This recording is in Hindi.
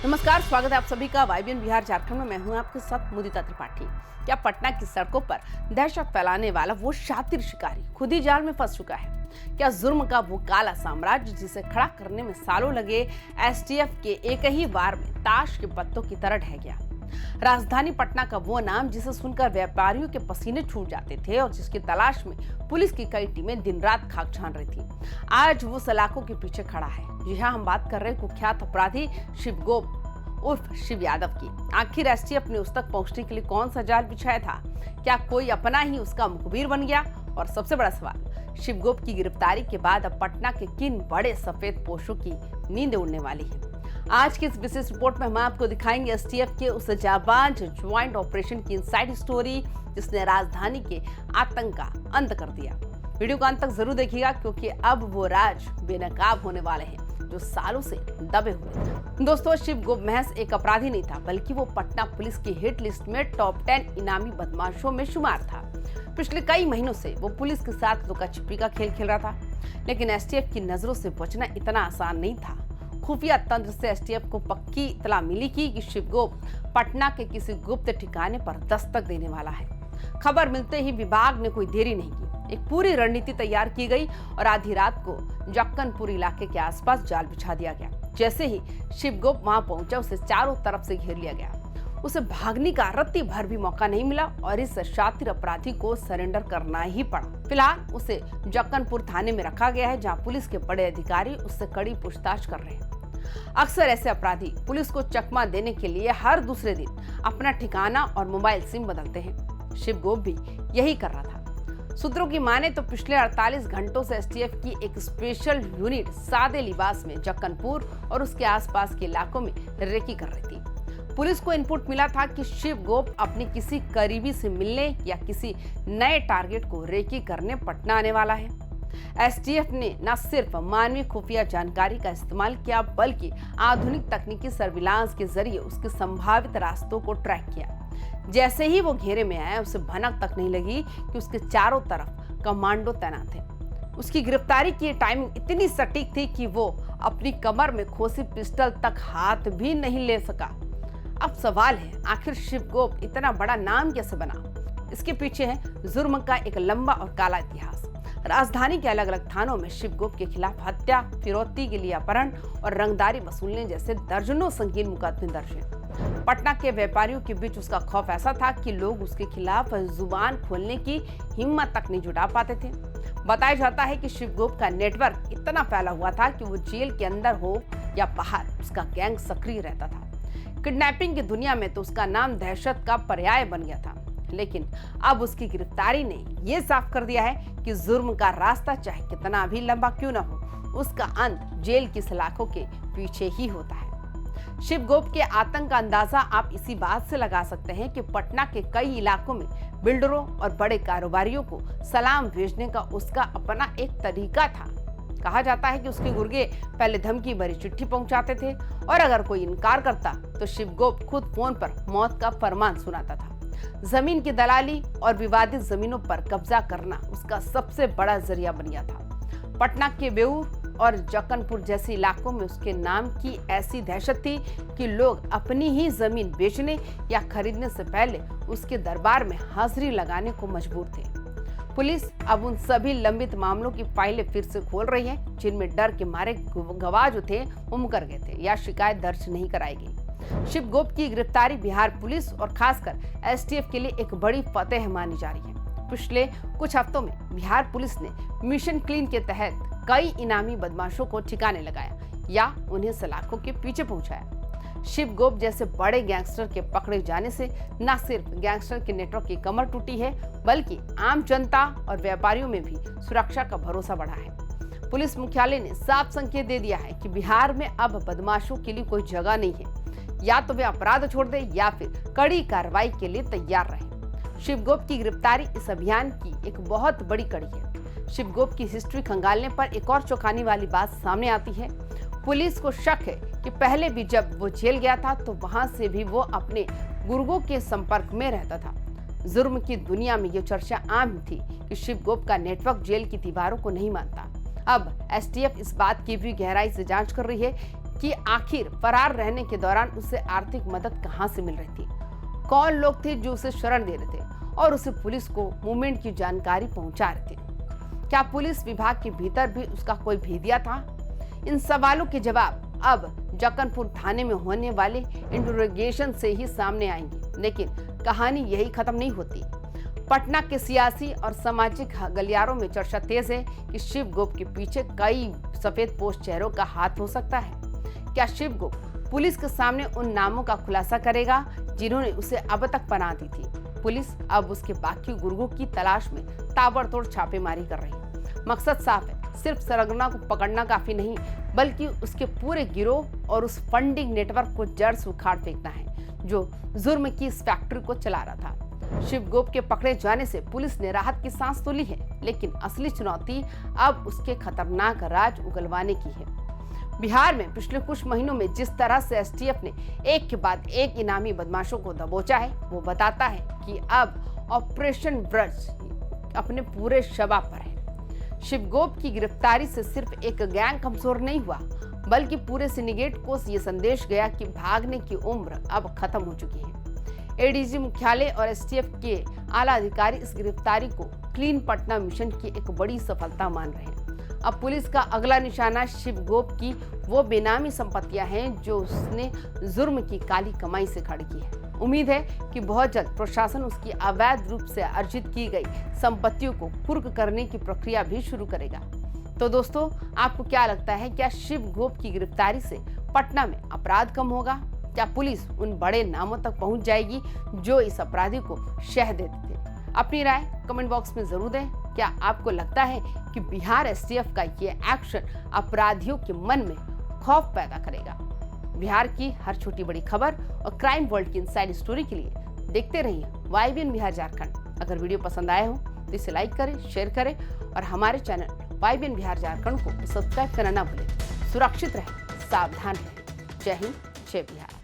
नमस्कार, स्वागत है आप सभी का वाईबीएन बिहार झारखंड में। मैं हूं आपके साथ मुदिता त्रिपाठी। क्या पटना की सड़कों पर दहशत फैलाने वाला वो शातिर शिकारी खुद ही जाल में फंस चुका है? क्या जुर्म का वो काला साम्राज्य जिसे खड़ा करने में सालों लगे एसटीएफ के एक ही वार में ताश के पत्तों की तरह ढह गया? राजधानी पटना का वो नाम जिसे सुनकर व्यापारियों के पसीने छूट जाते थे और जिसकी तलाश में पुलिस की कई टीमें दिन रात खाक छान रही थी, आज वो सलाखों के पीछे खड़ा है। जी हाँ, हम बात कर रहे हैं कुख्यात अपराधी शिवगोप उर्फ शिव यादव की। आखिर एसटीएफ ने उस तक पहुंचने के लिए कौन सा जाल बिछाया था? क्या कोई अपना ही उसका मुखबिर बन गया? और सबसे बड़ा सवाल, शिवगोप की गिरफ्तारी के बाद अब पटना के किन बड़े सफेद पोशों की नींद उड़ने वाली है? आज की इस विशेष रिपोर्ट में हम आपको दिखाएंगे एसटीएफ के उस जाबाज ज्वाइंट ऑपरेशन की इनसाइड स्टोरी जिसने राजधानी के आतंक का अंत कर दिया। वीडियो को अंत तक जरूर देखिएगा क्योंकि अब वो राज बेनकाब होने वाले हैं जो सालों से दबे हुए थे। दोस्तों, शिवगोप महज एक अपराधी नहीं था, बल्कि वो पटना पुलिस की हिट लिस्ट में टॉप 10 इनामी बदमाशों में शुमार था। पिछले कई महीनों से वो पुलिस के साथ लुका छिपी का खेल खेल रहा था, लेकिन एसटीएफ की नजरों से बचना इतना आसान नहीं था। खुफिया तंत्र से एसटीएफ को पक्की इत्तला मिली कि शिवगोप पटना के किसी गुप्त ठिकाने पर दस्तक देने वाला है। खबर मिलते ही विभाग ने कोई देरी नहीं की, एक पूरी रणनीति तैयार की गई और आधी रात को जक्कनपुर इलाके के आसपास जाल बिछा दिया गया। जैसे ही शिवगोप वहां पहुंचा, उसे चारों तरफ से घेर लिया गया। उसे भागने का रत्ती भर भी मौका नहीं मिला और इस शातिर अपराधी को सरेंडर करना ही पड़ा। फिलहाल उसे जक्कनपुर थाने में रखा गया है, जहां पुलिस के बड़े अधिकारी उससे कड़ी पूछताछ कर रहे हैं। अक्सर ऐसे अपराधी पुलिस को चकमा देने के लिए हर दूसरे दिन अपना ठिकाना और मोबाइल सिम बदलते हैं। शिवगोप भी यही कर रहा था। सूत्रों की माने तो पिछले 48 घंटों से एसटीएफ की एक स्पेशल यूनिट सादे लिबास में जक्कनपुर और उसके आसपास के इलाकों में रेकी कर रही थी। पुलिस को इनपुट मिला था कि शिवगोप अपने किसी करीबी से मिलने या किसी नए टारगेट को रेकी करने पटना आने वाला है। एसटीएफ ने न सिर्फ मानवीय खुफिया जानकारी का इस्तेमाल किया, बल्कि आधुनिक तकनीकी सर्विलांस के जरिए उसके संभावित रास्तों को ट्रैक किया। जैसे ही वो घेरे में आया, उसे भनक तक नहीं लगी कि उसके चारों तरफ कमांडो तैनात थे। उसकी गिरफ्तारी की टाइमिंग इतनी सटीक थी कि वो अपनी कमर में खोसी पिस्टल तक हाथ भी नहीं ले सका। अब सवाल है, आखिर शिवगोप इतना बड़ा नाम कैसे बना? इसके पीछे है जुर्म का एक लंबा और काला इतिहास। राजधानी के अलग अलग थानों में शिवगोप के खिलाफ हत्या, फिरौती के लिए अपहरण और रंगदारी वसूलने जैसे दर्जनों संगीन मुकदमे दर्ज हैं। पटना के व्यापारियों के बीच उसका खौफ ऐसा था कि लोग उसके खिलाफ जुबान खोलने की हिम्मत तक नहीं जुटा पाते थे। बताया जाता है कि शिवगोप का नेटवर्क इतना फैला हुआ था कि वो जेल के अंदर हो या बाहर, उसका गैंग सक्रिय रहता था। किडनैपिंग की दुनिया में तो उसका नाम दहशत का पर्याय बन गया था। लेकिन अब उसकी गिरफ्तारी ने यह साफ कर दिया है कि जुर्म का रास्ता चाहे कितना भी लंबा क्यों न हो, उसका अंत जेल की सलाखों के पीछे ही होता है। शिवगोप के आतंक का अंदाजा आप इसी बात से लगा सकते हैं कि पटना के कई इलाकों में बिल्डरों और बड़े कारोबारियों को सलाम भेजने का उसका अपना एक तरीका था। कहा जाता है कि उसके गुर्गे पहले धमकी भरी चिट्ठी पहुंचाते थे और अगर कोई इनकार करता तो शिवगोप खुद फोन पर मौत का फरमान सुनाता था। जमीन की दलाली और विवादित जमीनों पर कब्जा करना उसका सबसे बड़ा जरिया बन गया था। पटना के बेऊर और जक्कनपुर जैसे इलाकों में उसके नाम की ऐसी दहशत थी कि लोग अपनी ही जमीन बेचने या खरीदने से पहले उसके दरबार में हाजिरी लगाने को मजबूर थे। पुलिस अब उन सभी लंबित मामलों की फाइलें फिर से खोल रही है जिनमें डर के मारे गवाह जो थे वो मुकर गए थे या शिकायत दर्ज नहीं कराई गई। शिवगोप की गिरफ्तारी बिहार पुलिस और खासकर एसटीएफ के लिए एक बड़ी फतेह मानी जा रही है। पिछले कुछ हफ्तों में बिहार पुलिस ने मिशन क्लीन के तहत कई इनामी बदमाशों को ठिकाने लगाया या उन्हें सलाखों के पीछे पहुंचाया। शिवगोप जैसे बड़े गैंगस्टर के पकड़े जाने से न सिर्फ गैंगस्टर के नेटवर्क की कमर टूटी है, बल्कि आम जनता और व्यापारियों में भी सुरक्षा का भरोसा बढ़ा है। पुलिस मुख्यालय ने साफ संकेत दे दिया है कि बिहार में अब बदमाशों के लिए कोई जगह नहीं है। या तो वे अपराध छोड़ दे या फिर कड़ी कार्रवाई के लिए तैयार रहे। शिवगोप की गिरफ्तारी इस अभियान की एक बहुत बड़ी कड़ी है। शिवगोप की हिस्ट्री खंगालने पर एक और चौंकाने वाली बात सामने आती है। पुलिस को शक है कि पहले भी जब वो जेल गया था तो वहां से भी वो अपने गुर्गों के संपर्क में रहता था। जुर्म की दुनिया में ये चर्चा आम थी कि शिवगोप का नेटवर्क जेल की दीवारों को नहीं मानता। अब एसटीएफ इस बात की भी गहराई से जांच कर रही है कि आखिर फरार रहने के दौरान उसे आर्थिक मदद कहां से मिल रही थी, कौन लोग थे जो उसे शरण दे रहे थे और उसे पुलिस को मूवमेंट की जानकारी पहुंचा रहे थे। क्या पुलिस विभाग के भीतर भी उसका कोई भेदिया था? इन सवालों के जवाब अब जक्कनपुर थाने में होने वाले इंटरोगेशन से ही सामने आएंगे। लेकिन कहानी यही खत्म नहीं होती। पटना के सियासी और सामाजिक गलियारों में चर्चा तेज है कि शिव गोप के पीछे कई सफेद पोश चेहरों का हाथ हो सकता है। क्या शिव गोप पुलिस के सामने उन नामों का खुलासा करेगा जिन्होंने उसे अब तक पनाह दी थी? पुलिस अब उसके बाकी गुर्गों की तलाश में ताबड़तोड़ छापेमारी कर रही है। मकसद साफ है, सिर्फ सरगना को पकड़ना काफी नहीं, बल्कि उसके पूरे गिरोह और उस फंडिंग नेटवर्क को जड़ से उखाड़ फेंकना है जो जुर्म की इस फैक्ट्री को चला रहा था। शिव गोप के पकड़े जाने से पुलिस ने राहत की सांस तो ली है, लेकिन असली चुनौती अब उसके खतरनाक राज उगलवाने की है। बिहार में पिछले कुछ महीनों में जिस तरह से एसटीएफ ने एक के बाद एक इनामी बदमाशों को दबोचा है, वो बताता है कि अब ऑपरेशन ब्रज अपने पूरे शबाब पर है। शिव गोप की गिरफ्तारी से सिर्फ एक गैंग कमजोर नहीं हुआ, बल्कि पूरे सिंडिकेट को ये संदेश गया कि भागने की उम्र अब खत्म हो चुकी है। एडीजी मुख्यालय और एसटीएफ के आला अधिकारी इस गिरफ्तारी को क्लीन पटना मिशन की एक बड़ी सफलता मान रहे हैं। अब पुलिस का अगला निशाना शिव गोप की वो बेनामी संपत्तियां हैं जो उसने जुर्म की काली कमाई से खड़ी की है। उम्मीद है कि बहुत जल्द प्रशासन उसकी अवैध रूप से अर्जित की गई संपत्तियों को कुर्क करने की प्रक्रिया भी शुरू करेगा। तो दोस्तों, आपको क्या लगता है, क्या शिव गोप की गिरफ्तारी से पटना में अपराध कम होगा? क्या पुलिस उन बड़े नामों तक पहुंच जाएगी जो इस अपराधी को शह देते थे? अपनी राय कमेंट बॉक्स में जरूर दें। क्या आपको लगता है कि बिहार एसटीएफ का ये एक्शन अपराधियों के मन में खौफ पैदा करेगा? बिहार की हर छोटी बड़ी खबर और क्राइम वर्ल्ड की इनसाइड स्टोरी के लिए देखते रहिए YBN बिहार झारखंड। अगर वीडियो पसंद आए हो तो इसे लाइक करें, शेयर करें और हमारे चैनल YBN बिहार झारखंड को सब्सक्राइब करना ना भूलें। सुरक्षित रहें, सावधान रहें। जय हिंद, जय बिहार।